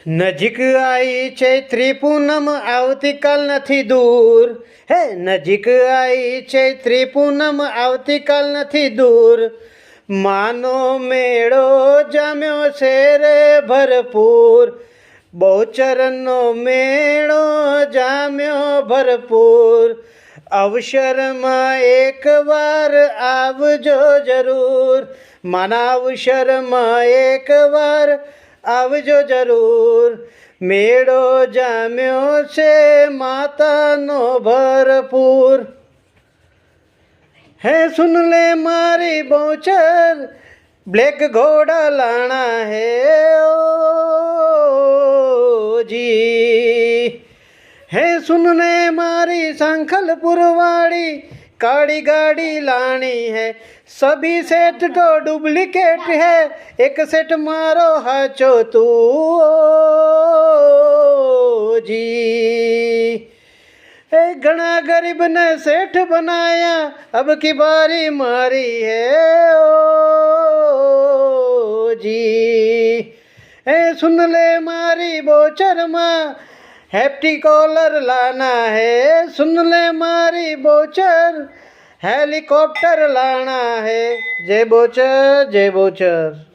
નજીક આવી ચૈત્રી પૂનમ આવતીકાલ નથી દૂર. હે નજીક આવી ચૈત્રી પૂનમ આવતીકાલ નથી દૂર. માનો મેળો જામ્યો છે રે ભરપૂર. બહુચરનો મેળો જામ્યો ભરપૂર. અવસરમાં એકવાર આવજો જરૂર. માના અવસરમાં એકવાર આવજો જરૂર. મેળો જામ્યો છે માતાનો ભરપૂર. હે સુન લે મારી બહુચર બ્લેક ઘોડા લાણા હે ओ जी. है सुन ले मारी संखलपुर वाली काली गाड़ी लानी है. सभी सेट को डुप्लीकेट है. एक सेट मारो हाचो तू जी. ए घना गरीब ने सेठ बनाया अब की बारी मारी है ओ जी. ए सुन ले मारी बोचर माँ हैप्टी कॉलर लाना है. सुन ले मारी बोचर हेलीकॉप्टर लाना है. जय बोचर जय बोचर.